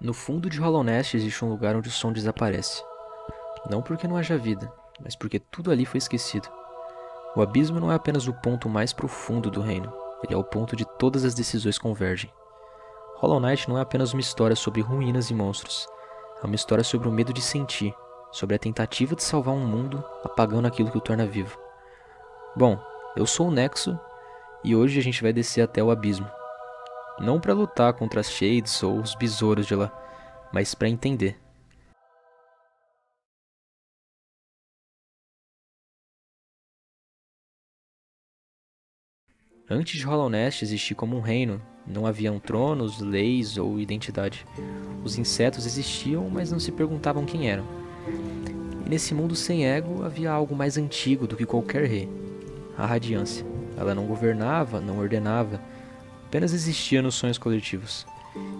No fundo de Hollow Nest existe um lugar onde o som desaparece. Não porque não haja vida, mas porque tudo ali foi esquecido. O abismo não é apenas o ponto mais profundo do reino, ele é o ponto de todas as decisões convergem. Hollow Knight não é apenas uma história sobre ruínas e monstros, é uma história sobre o medo de sentir, sobre a tentativa de salvar um mundo apagando aquilo que o torna vivo. Bom, eu sou o Nexo e hoje a gente vai descer até o abismo. Não para lutar contra as Shades ou os besouros de lá, mas para entender. Antes de Hollow Nest existir como um reino, não haviam tronos, leis ou identidade. Os insetos existiam, mas não se perguntavam quem eram. E nesse mundo sem ego havia algo mais antigo do que qualquer rei: a radiância. Ela não governava, não ordenava, apenas existia nos sonhos coletivos.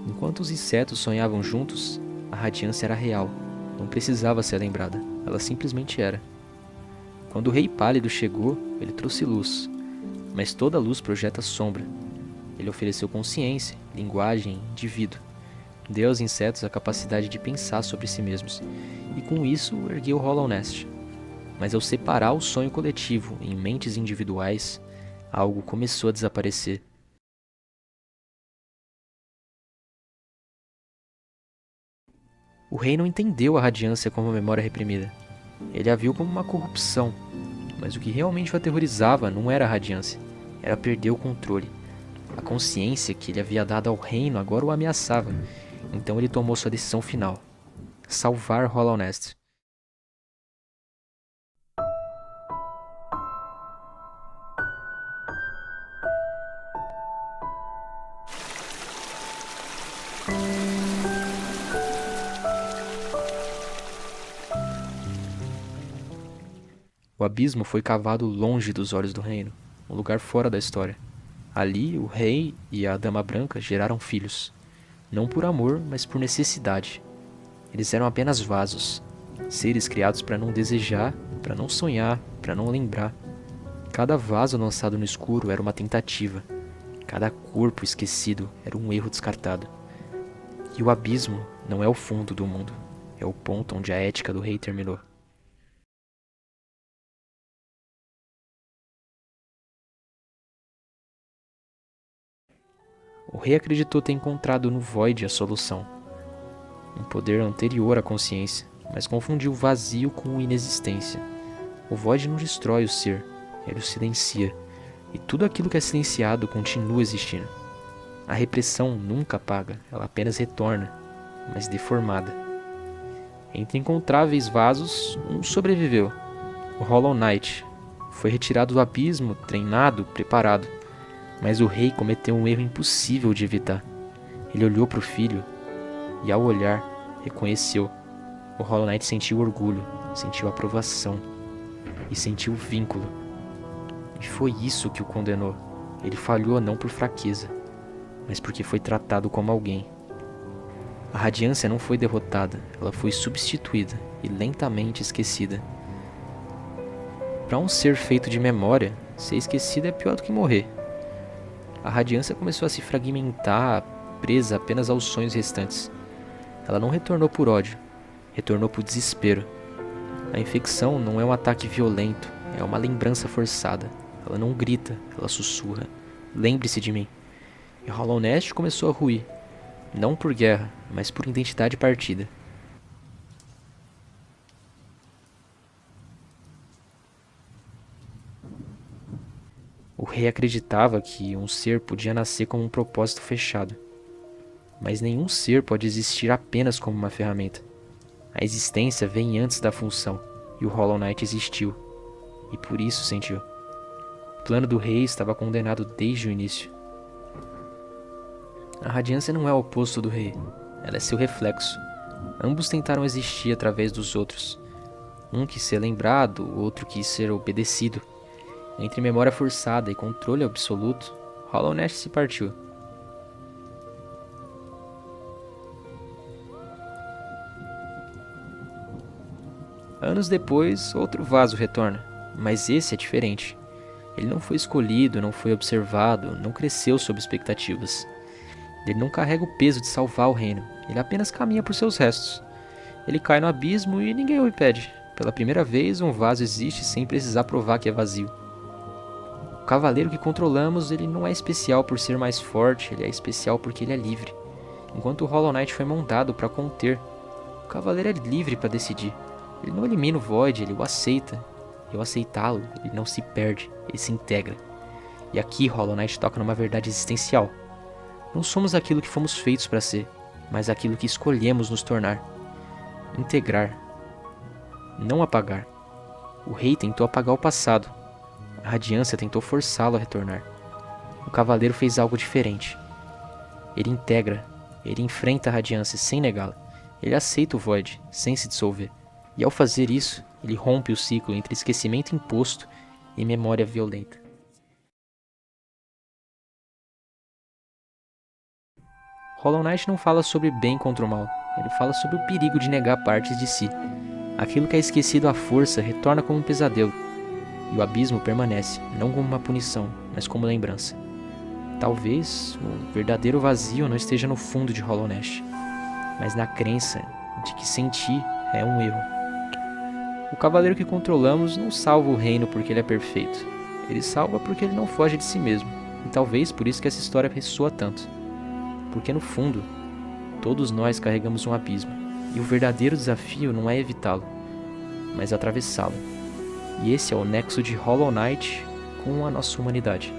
Enquanto os insetos sonhavam juntos, a radiância era real, não precisava ser lembrada, ela simplesmente era. Quando o Rei Pálido chegou, ele trouxe luz, mas toda luz projeta sombra. Ele ofereceu consciência, linguagem, indivíduo. Deu aos insetos a capacidade de pensar sobre si mesmos, e com isso ergueu Hollow Nest. Mas ao separar o sonho coletivo em mentes individuais, algo começou a desaparecer. O rei não entendeu a radiância como memória reprimida. Ele a viu como uma corrupção, mas o que realmente o aterrorizava não era a radiância, era perder o controle. A consciência que ele havia dado ao reino agora o ameaçava, então ele tomou sua decisão final: salvar Hollow Nest. O abismo foi cavado longe dos olhos do reino, um lugar fora da história. Ali, o rei e a dama branca geraram filhos, não por amor, mas por necessidade. Eles eram apenas vasos, seres criados para não desejar, para não sonhar, para não lembrar. Cada vaso lançado no escuro era uma tentativa. Cada corpo esquecido era um erro descartado. E o abismo não é o fundo do mundo, é o ponto onde a ética do rei terminou. O rei acreditou ter encontrado no Void a solução, um poder anterior à consciência, mas confundiu o vazio com a inexistência. O Void não destrói o ser, ele o silencia, e tudo aquilo que é silenciado continua existindo. A repressão nunca apaga, ela apenas retorna, mas deformada. Entre incontáveis vasos, um sobreviveu: o Hollow Knight. Foi retirado do abismo, treinado, preparado. Mas o rei cometeu um erro impossível de evitar. Ele olhou para o filho e, ao olhar, reconheceu. O Hollow Knight sentiu orgulho, sentiu aprovação e sentiu vínculo. E foi isso que o condenou. Ele falhou não por fraqueza, mas porque foi tratado como alguém. A radiância não foi derrotada, ela foi substituída e lentamente esquecida. Para um ser feito de memória, ser esquecido é pior do que morrer. A radiância começou a se fragmentar, presa apenas aos sonhos restantes. Ela não retornou por ódio, retornou por desespero. A infecção não é um ataque violento, é uma lembrança forçada. Ela não grita, ela sussurra: lembre-se de mim. E Hollow Nest começou a ruir, não por guerra, mas por identidade partida. O rei acreditava que um ser podia nascer como um propósito fechado. Mas nenhum ser pode existir apenas como uma ferramenta. A existência vem antes da função, e o Hollow Knight existiu, e por isso sentiu. O plano do rei estava condenado desde o início. A radiância não é o oposto do rei, ela é seu reflexo. Ambos tentaram existir através dos outros. Um quis ser lembrado, o outro quis ser obedecido. Entre memória forçada e controle absoluto, Hollow Knight se partiu. Anos depois, outro vaso retorna, mas esse é diferente. Ele não foi escolhido, não foi observado, não cresceu sob expectativas. Ele não carrega o peso de salvar o reino, ele apenas caminha por seus restos. Ele cai no abismo e ninguém o impede. Pela primeira vez, um vaso existe sem precisar provar que é vazio. O cavaleiro que controlamos, ele não é especial por ser mais forte, ele é especial porque ele é livre. Enquanto o Hollow Knight foi montado para conter, o cavaleiro é livre para decidir. Ele não elimina o Void, ele o aceita. E ao aceitá-lo, ele não se perde, ele se integra. E aqui Hollow Knight toca numa verdade existencial. Não somos aquilo que fomos feitos para ser, mas aquilo que escolhemos nos tornar. Integrar. Não apagar. O rei tentou apagar o passado. A radiância tentou forçá-lo a retornar. O cavaleiro fez algo diferente. Ele integra. Ele enfrenta a radiância sem negá-la. Ele aceita o Void, sem se dissolver. E ao fazer isso, ele rompe o ciclo entre esquecimento imposto e memória violenta. Hollow Knight não fala sobre bem contra o mal. Ele fala sobre o perigo de negar partes de si. Aquilo que é esquecido à força retorna como um pesadelo. E o abismo permanece, não como uma punição, mas como lembrança. Talvez o verdadeiro vazio não esteja no fundo de Hollow Knight, mas na crença de que sentir é um erro. O cavaleiro que controlamos não salva o reino porque ele é perfeito. Ele salva porque ele não foge de si mesmo. E talvez por isso que essa história ressoa tanto. Porque no fundo, todos nós carregamos um abismo. E o verdadeiro desafio não é evitá-lo, mas atravessá-lo. E esse é o nexo de Hollow Knight com a nossa humanidade.